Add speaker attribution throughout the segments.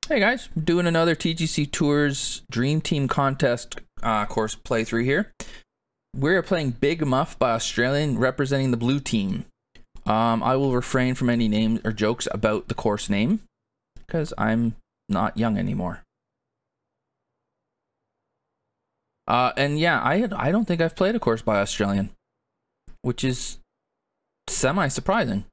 Speaker 1: Hey guys, I'm doing another TGC Tours Dream Team contest course playthrough here. We're playing Big Muff by Australian representing the blue team. I will refrain from any names or jokes about the course name because I'm not young anymore. And yeah, I don't think I've played a course by Australian, which is semi-surprising.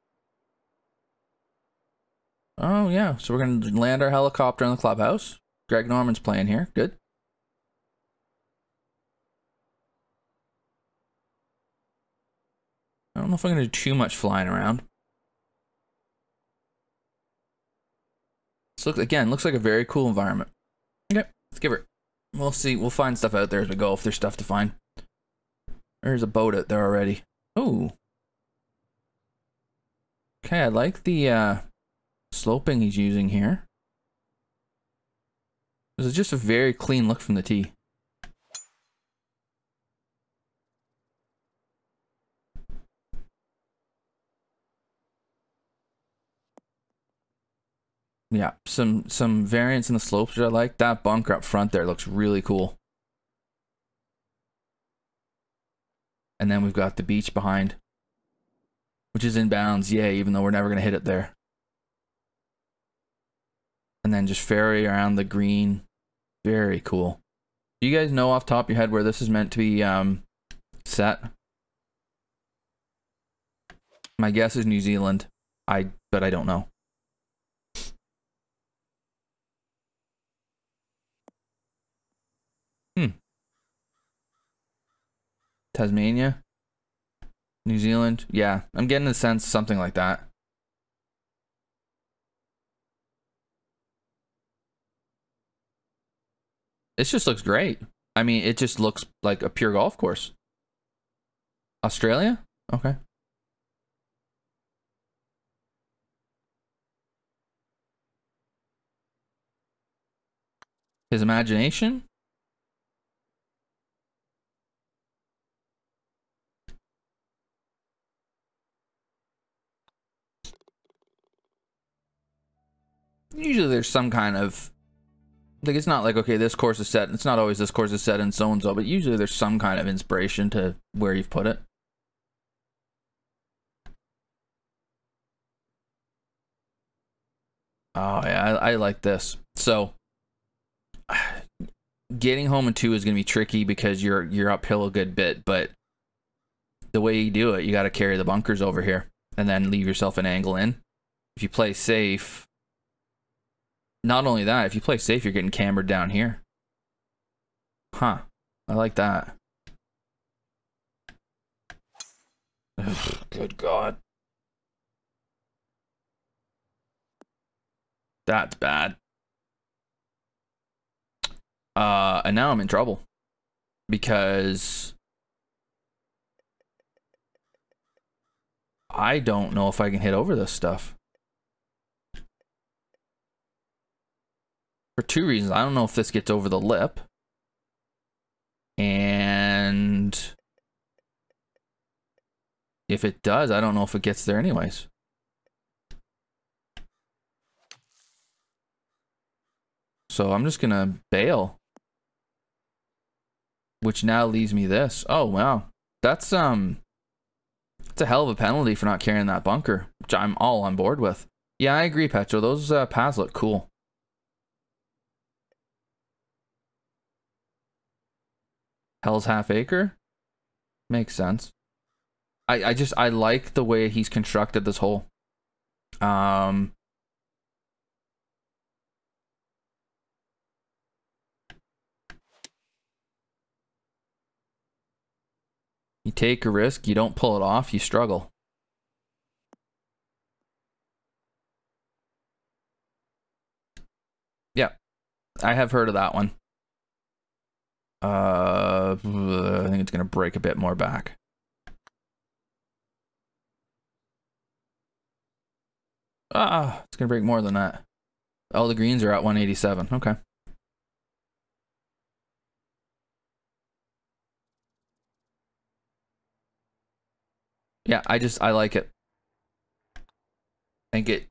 Speaker 1: Oh yeah, so we're gonna land our helicopter in the clubhouse. Greg Norman's playing here. Good. I don't know if I'm gonna do too much flying around. This looks like a very cool environment. Okay, let's give it. We'll see. We'll find stuff out there as we go if there's stuff to find. There's a boat out there already. Oh. Okay, I like the sloping he's using here. This is just a very clean look from the tee. Yeah, some variance in the slopes that I like. That bunker up front there looks really cool. And then we've got the beach behind, which is in bounds, yay, even though we're never going to hit it there. And then just ferry around the green. Very cool. Do you guys know off the top of your head where this is meant to be set? My guess is New Zealand. But I don't know. Tasmania? New Zealand? Yeah, I'm getting the sense something like that. This just looks great. I mean, it just looks like a pure golf course. Australia? Okay. His imagination? Usually there's some kind of, like, it's not like, okay, this course is set. It's not always this course is set in so-and-so, but usually there's some kind of inspiration to where you've put it. Oh, yeah, I like this. So, getting home in two is going to be tricky because you're uphill a good bit, but the way you do it, you got to carry the bunkers over here and then leave yourself an angle in. If you play safe, not only that, if you play safe, you're getting cambered down here. Huh. I like that. Ugh, good God. That's bad. And now I'm in trouble. Because I don't know if I can hit over this stuff. For two reasons. I don't know if this gets over the lip. And if it does, I don't know if it gets there anyways. So I'm just gonna bail. Which now leaves me this. Oh wow. That's it's a hell of a penalty for not carrying that bunker, which I'm all on board with. Yeah, I agree, Petro. Those paths look cool. Hell's Half Acre? Makes sense. I like the way he's constructed this hole. You take a risk, you don't pull it off, you struggle. Yeah, I have heard of that one. I think it's gonna break a bit more back. Ah, it's gonna break more than that. Oh, the greens are at 187. Okay. Yeah, I like it. I think it,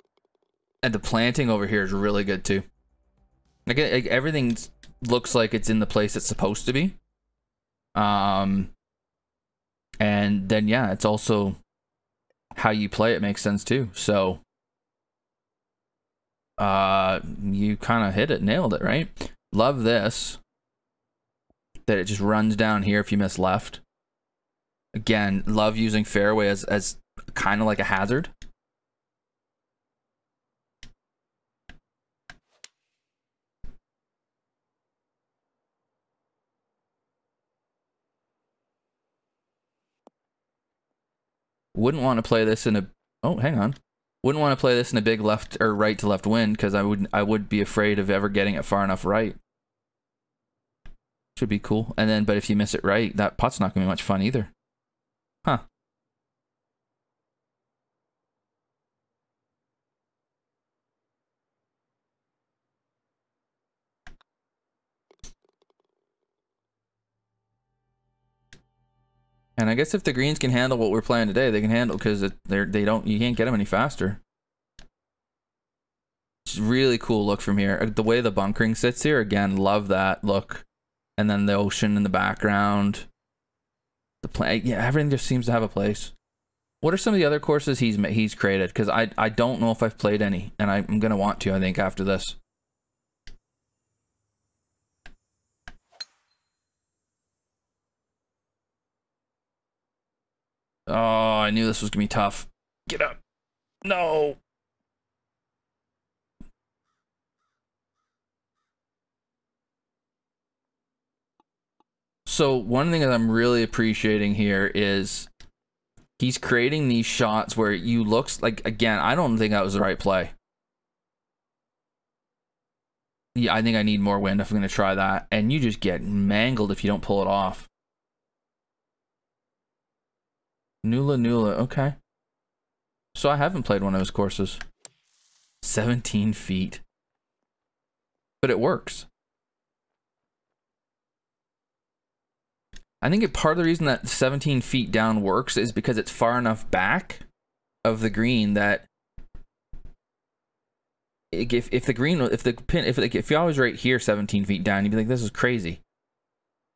Speaker 1: and the planting over here is really good too. Like everything looks like it's in the place it's supposed to be. And then yeah, it's also how you play it makes sense too. So you kind of hit it, nailed it, right? Love this, that it just runs down here if you miss left. Again, love using fairway as kind of like a hazard. Wouldn't want to play this in a, oh, hang on. Wouldn't want to play this in a big left or right to left wind, because I would be afraid of ever getting it far enough right. Should be cool. And then, but if you miss it right, that putt's not gonna be much fun either. Huh. And I guess if the greens can handle what we're playing today, they can handle, because they don't, you can't get them any faster. It's really cool look from here. The way the bunkering sits here, again, love that look. And then the ocean in the background. The play, yeah, everything just seems to have a place. What are some of the other courses he's created? Because I don't know if I've played any, and I'm gonna want to, I think, after this. Oh, I knew this was gonna be tough. Get up. No. So one thing that I'm really appreciating here is he's creating these shots where you looks like, again, I don't think that was the right play. Yeah, I think I need more wind if I'm going to try that. And you just get mangled if you don't pull it off. Nula, okay. So I haven't played one of his courses. 17 feet. But it works. I think part of the reason that 17 feet down works is because it's far enough back of the green that if the green, if you're always right here 17 feet down, you'd be like, this is crazy.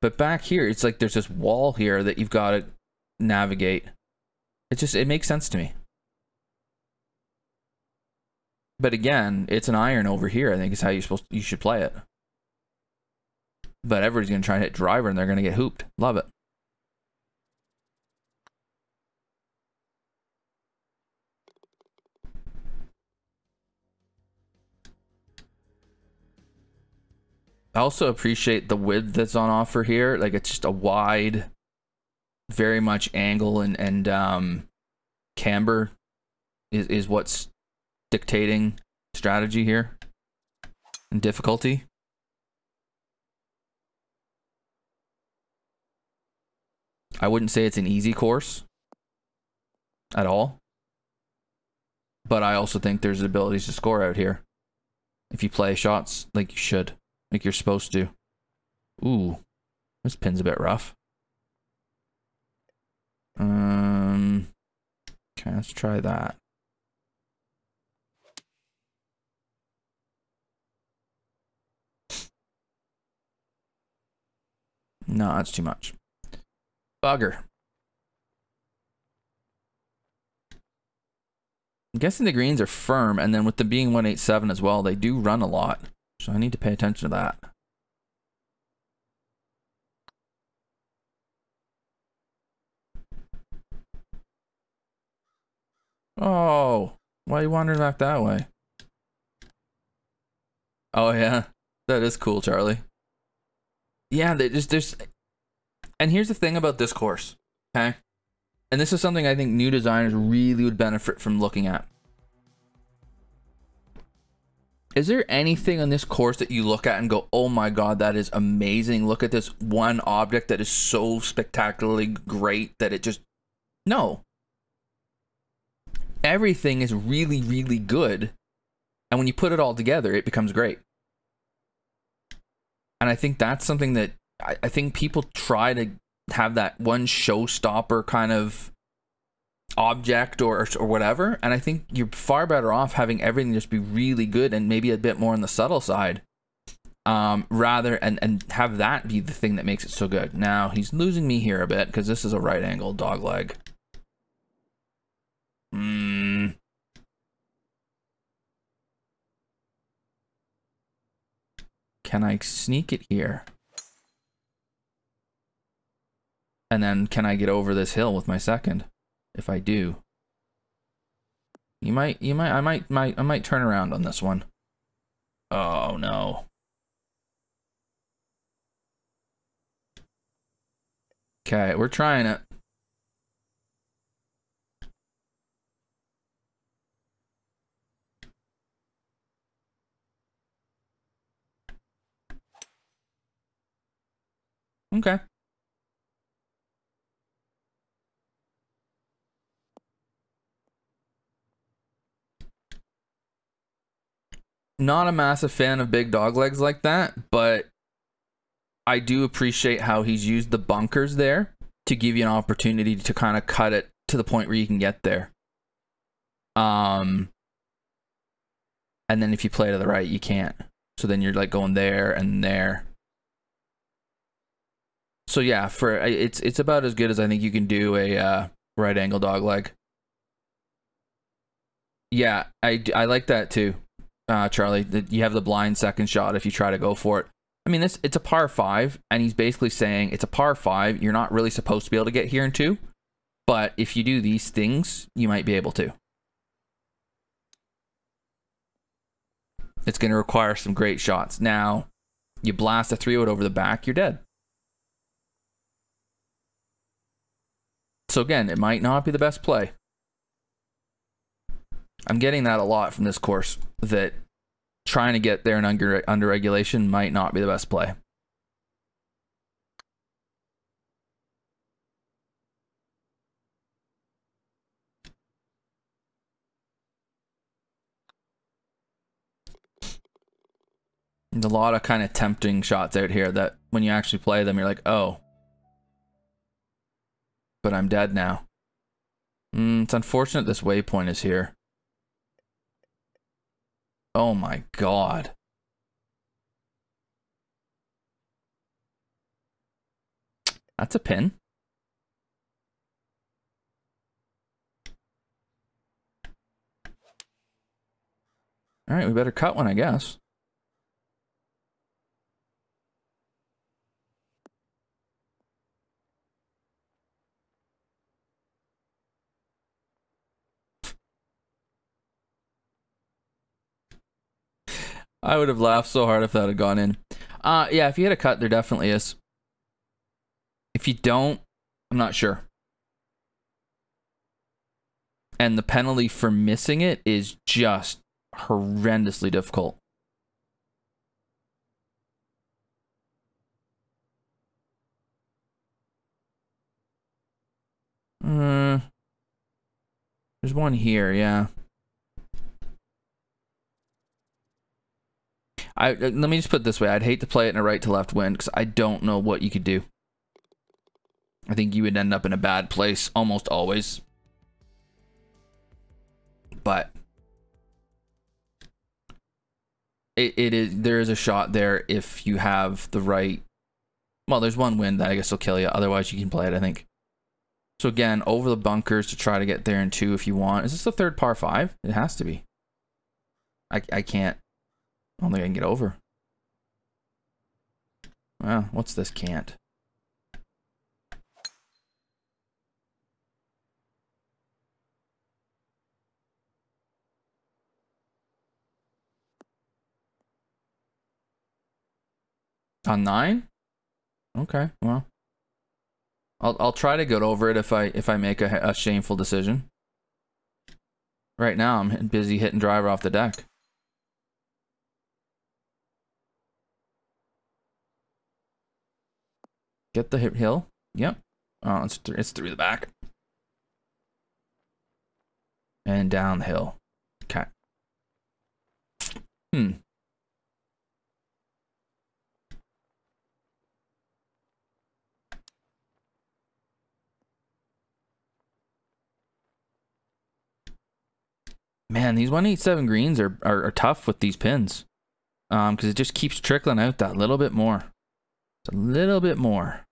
Speaker 1: But back here, it's like there's this wall here that you've got to navigate. It makes sense to me. But again, it's an iron over here, I think is how you should play it. But everybody's going to try and hit driver and they're going to get hooped. Love it. I also appreciate the width that's on offer here. Like, it's just a wide, very much angle and camber is what's dictating strategy here and difficulty. I wouldn't say it's an easy course at all, but I also think there's abilities to score out here if you play shots like you should, like you're supposed to. Ooh, this pin's a bit rough. Okay, let's try that. No, that's too much. Bugger. I'm guessing the greens are firm, and then with them being 187 as well, they do run a lot. So I need to pay attention to that. Oh, why are you wandering back that way? Oh yeah, that is cool, Charlie. Yeah, there's and here's the thing about this course, okay? And this is something I think new designers really would benefit from looking at. Is there anything on this course that you look at and go, oh my god, that is amazing, look at this one object that is so spectacularly great that it just... No. Everything is really, really good, and when you put it all together, it becomes great. And I think that's something that I think people try to have, that one showstopper kind of object or whatever, and I think you're far better off having everything just be really good and maybe a bit more on the subtle side, rather and have that be the thing that makes it so good. Now he's losing me here a bit because this is a right angle dog leg. Can I sneak it here? And then can I get over this hill with my second? If I do, I might turn around on this one. Oh no. Okay, we're trying it. Okay. Not a massive fan of big dog legs like that, but I do appreciate how he's used the bunkers there to give you an opportunity to kind of cut it to the point where you can get there. And then if you play to the right, you can't. So then you're like going there and there. So yeah, for it's about as good as I think you can do a right angle dog leg. Yeah, I like that too, Charlie. You have the blind second shot if you try to go for it. I mean, it's a par 5, and he's basically saying it's a par 5. You're not really supposed to be able to get here in 2, but if you do these things, you might be able to. It's going to require some great shots. Now, you blast a 3-wood over the back, you're dead. So again, it might not be the best play. I'm getting that a lot from this course, that trying to get there in under regulation might not be the best play. There's a lot of kind of tempting shots out here that when you actually play them, you're like, oh, but I'm dead now. It's unfortunate this waypoint is here. Oh my God. That's a pin. All right, we better cut one, I guess. I would have laughed so hard if that had gone in. Yeah, if you hit a cut, there definitely is. If you don't, I'm not sure. And the penalty for missing it is just horrendously difficult. There's one here, yeah. Let me just put it this way. I'd hate to play it in a right to left wind because I don't know what you could do. I think you would end up in a bad place almost always. But there is a shot there if you have the right. Well, there's one wind that I guess will kill you. Otherwise, you can play it, I think. So again, over the bunkers to try to get there in 2 if you want. Is this the third par 5? It has to be. I can't. I don't think I can get over. Well, what's this can't? On 9? Okay, well. I'll try to get over it if I make a shameful decision. Right now I'm busy hitting driver off the deck. Get the hill. Yep. Oh, it's through the back. And down the hill. Okay. Man, these 187 greens are tough with these pins. Because it just keeps trickling out that little bit more. It's a little bit more.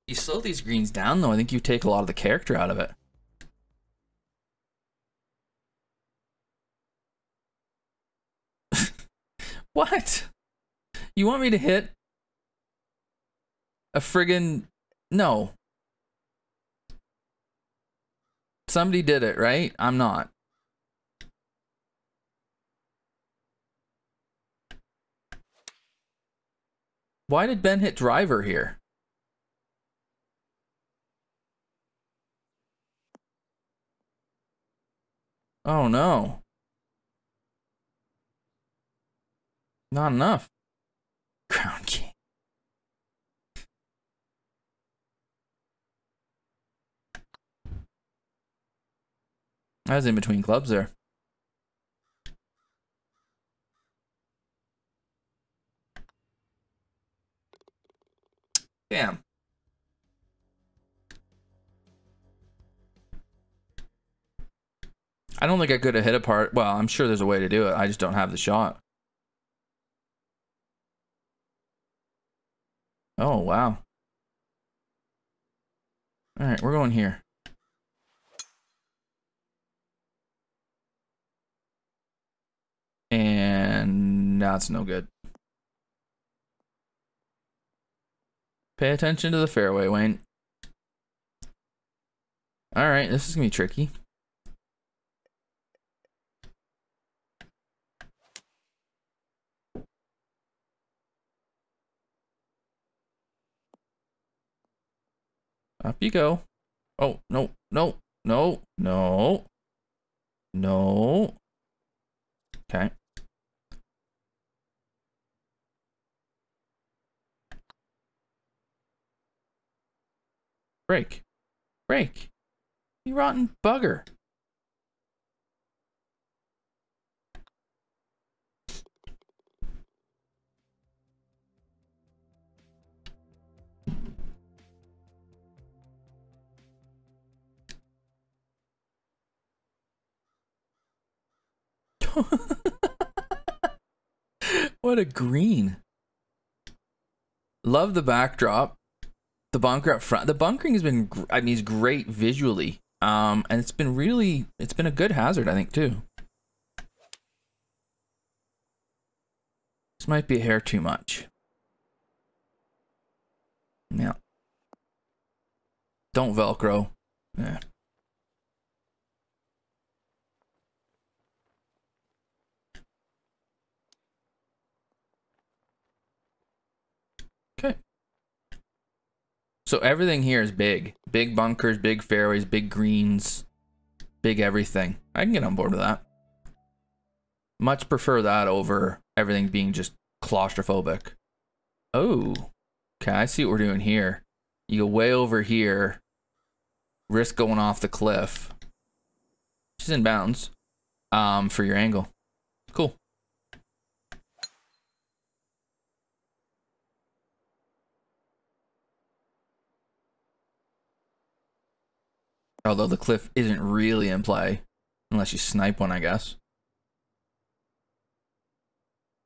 Speaker 1: You slow these greens down, though. I think you take a lot of the character out of it. What? You want me to hit a friggin... No. Somebody did it, right? I'm not. Why did Ben hit driver here? Oh no. Not enough. Crown King. I was in between clubs there. Damn. I don't think I could have hit a part. Well, I'm sure there's a way to do it. I just don't have the shot. Oh, wow. All right, we're going here. And that's no good. Pay attention to the fairway, Wayne. All right, this is going to be tricky. Up you go. Oh, no, no, no, no. No. Okay. Break. Break. You rotten bugger. What a green. Love the backdrop. The bunker up front. The bunkering has been, I mean, it's great visually. And it's been really, it's been a good hazard, I think, too. This might be a hair too much. Yeah. Don't Velcro. Yeah. Okay. So everything here is big. Big bunkers, big fairways, big greens, big everything. I can get on board with that. Much prefer that over everything being just claustrophobic. Oh. Okay, I see what we're doing here. You go way over here. Risk going off the cliff. She's in bounds. For your angle. Cool. Although the cliff isn't really in play. Unless you snipe one, I guess.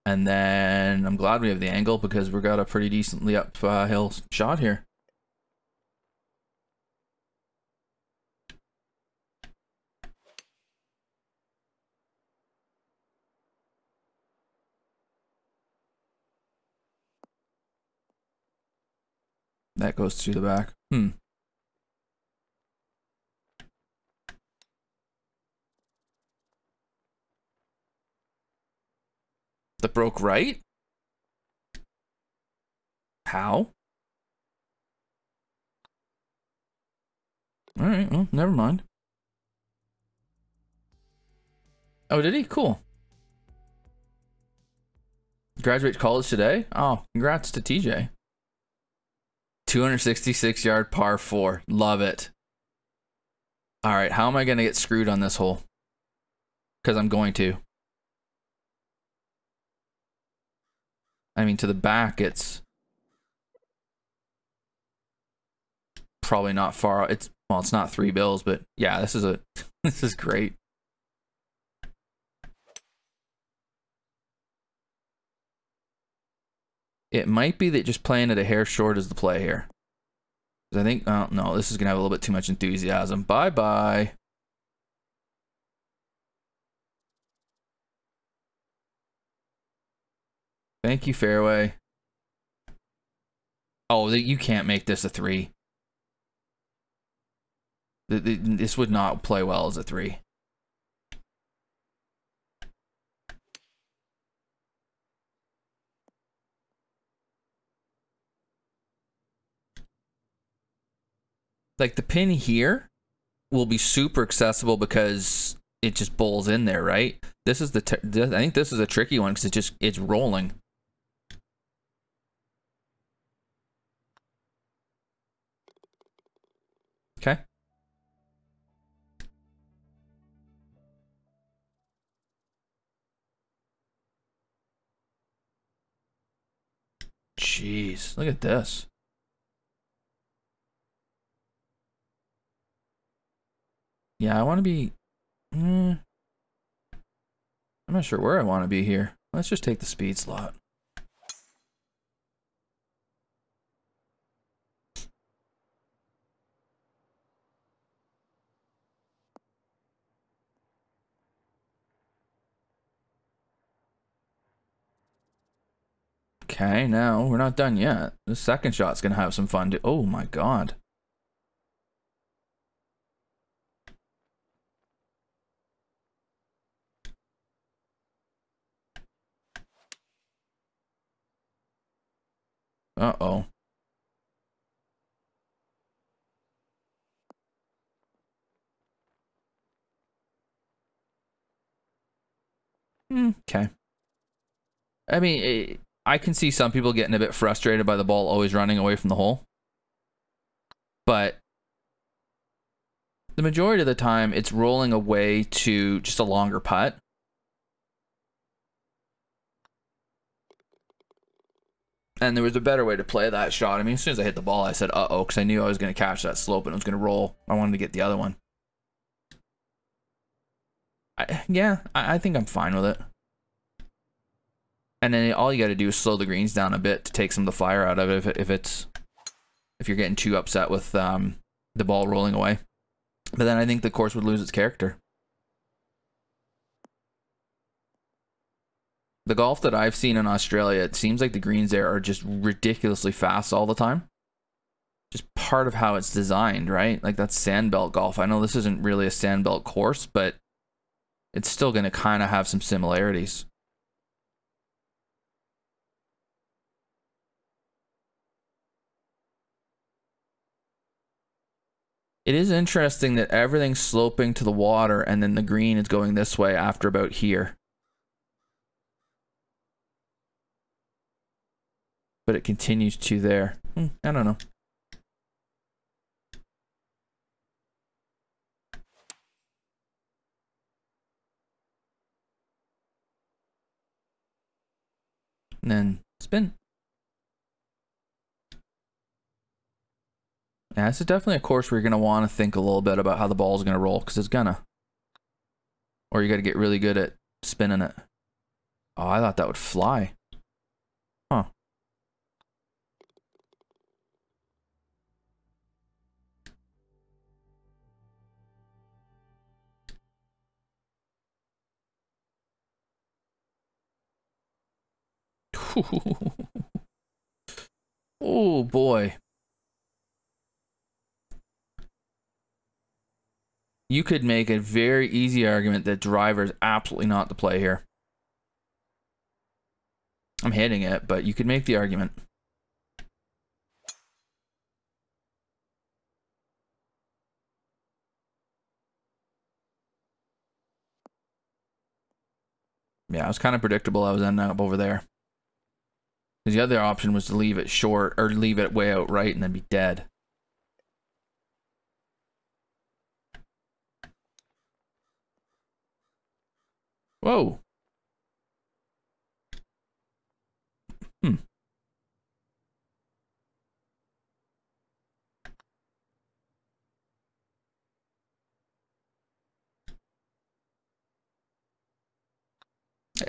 Speaker 1: And then I'm glad we have the angle because we got a pretty decently uphill shot here. That goes through the back. That broke right? How? Alright, well, never mind. Oh, did he? Cool. Graduate college today? Oh, congrats to TJ. 266 yard par 4. Love it. Alright, how am I going to get screwed on this hole? Because I'm going to. I mean, to the back, it's... probably not far. It's, well, it's not 3 bills, but yeah, this is a this is great. It might be that just playing it a hair short is the play here. I think, oh no, this is gonna have a little bit too much enthusiasm. Bye bye. Thank you, fairway. Oh, you can't make this a 3. This would not play well as a 3. Like the pin here will be super accessible because it just bowls in there, right? This is I think this is a tricky one because it's rolling. Okay. Jeez, look at this. Yeah, I want to be... I'm not sure where I want to be here. Let's just take the speed slot. Okay, now we're not done yet. The second shot's gonna have some fun too. Oh my god. Uh-oh. Okay. I mean, I can see some people getting a bit frustrated by the ball always running away from the hole. But the majority of the time, it's rolling away to just a longer putt. And there was a better way to play that shot. I mean, as soon as I hit the ball, I said, uh-oh, because I knew I was going to catch that slope and it was going to roll. I wanted to get the other one. I think I'm fine with it. And then all you got to do is slow the greens down a bit to take some of the fire out of it if you're getting too upset with the ball rolling away. But then I think the course would lose its character. The golf that I've seen in Australia, it seems like the greens there are just ridiculously fast all the time. Just part of how it's designed, right? Like that's sandbelt golf. I know this isn't really a sandbelt course, but it's still going to kind of have some similarities. It is interesting that everything's sloping to the water and then the green is going this way after about here. But it continues to there. I don't know. And then spin. Yeah, this is definitely a course where you're going to want to think a little bit about how the ball's going to roll, because it's gonna. Or you got to get really good at spinning it. Oh, I thought that would fly. Huh. Oh boy. You could make a very easy argument that driver is absolutely not the play here. I'm hitting it, but you could make the argument. Yeah, it was kind of predictable I was ending up over there. Because the other option was to leave it short, or leave it way out right and then be dead. Whoa.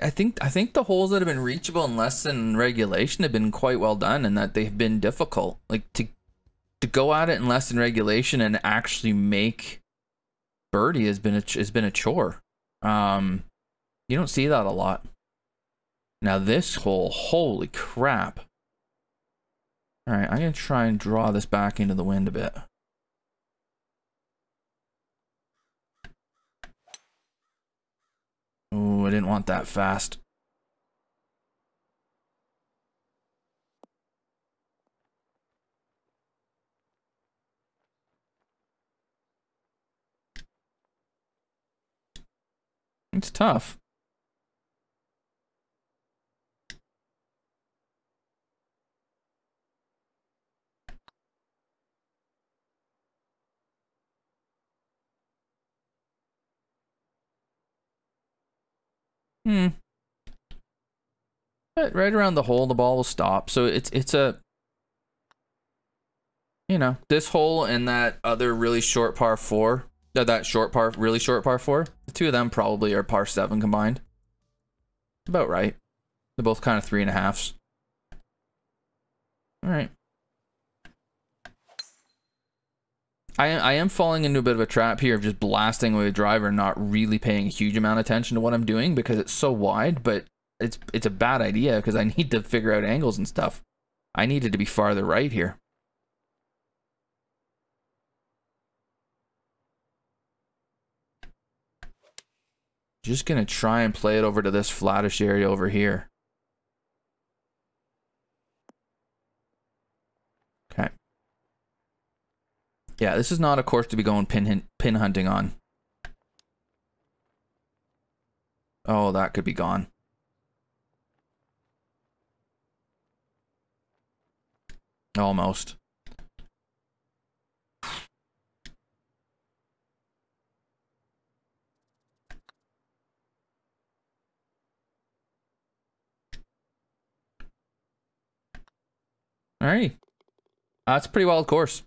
Speaker 1: I think the holes that have been reachable in less than regulation have been quite well done, and that they've been difficult. Like to go at it in less than regulation and actually make birdie has been a chore. You don't see that a lot. Now this hole, holy crap. All right, I'm gonna try and draw this back into the wind a bit. Oh, I didn't want that fast. It's tough. But right around the hole, the ball will stop. So it's a, you know, this hole and that other really short par 4, really short par 4, the two of them probably are par 7 combined. About right. They're both kind of 3.5s. All right. I am falling into a bit of a trap here of just blasting away the driver and not really paying a huge amount of attention to what I'm doing because it's so wide, but it's a bad idea because I need to figure out angles and stuff. I needed to be farther right here. Just gonna try and play it over to this flattish area over here. Okay. Yeah, this is not a course to be going pin hunting on. Oh, that could be gone. Almost. Alrighty. That's a pretty wild course.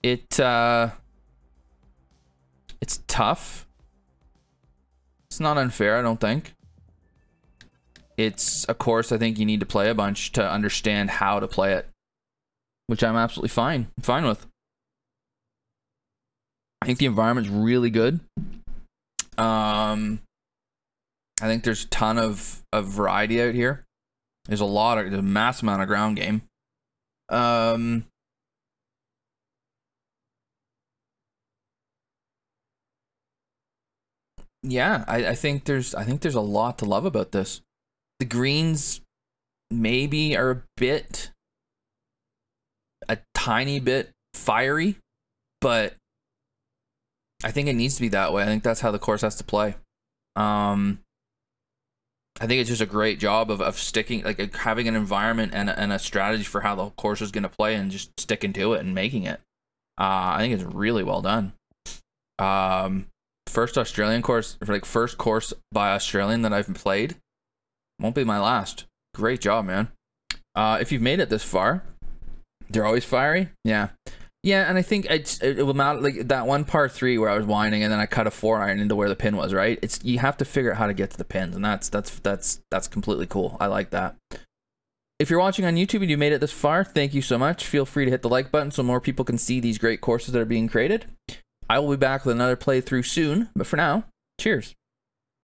Speaker 1: It's tough. It's not unfair, I don't think. It's a course I think you need to play a bunch to understand how to play it, which I'm absolutely fine with. I think the environment's really good. I think there's a ton of variety out here. There's a mass amount of ground game. Yeah, I think there's a lot to love about this. The greens maybe are a tiny bit fiery, but I think it needs to be that way. I think that's how the course has to play. I think it's just a great job of sticking, like having an environment and a strategy for how the course is going to play and just sticking to it and making it. I think it's really well done. First Australian course, first course by Australian that I've played. Won't be my last. Great job, man. If you've made it this far, they're always fiery. Yeah. Yeah, and I think it will matter, like that one par 3 where I was winding and then I cut a 4-iron into where the pin was, right? You have to figure out how to get to the pins, and that's completely cool. I like that. If you're watching on YouTube and you made it this far, thank you so much. Feel free to hit the like button so more people can see these great courses that are being created. I will be back with another playthrough soon, but for now, cheers.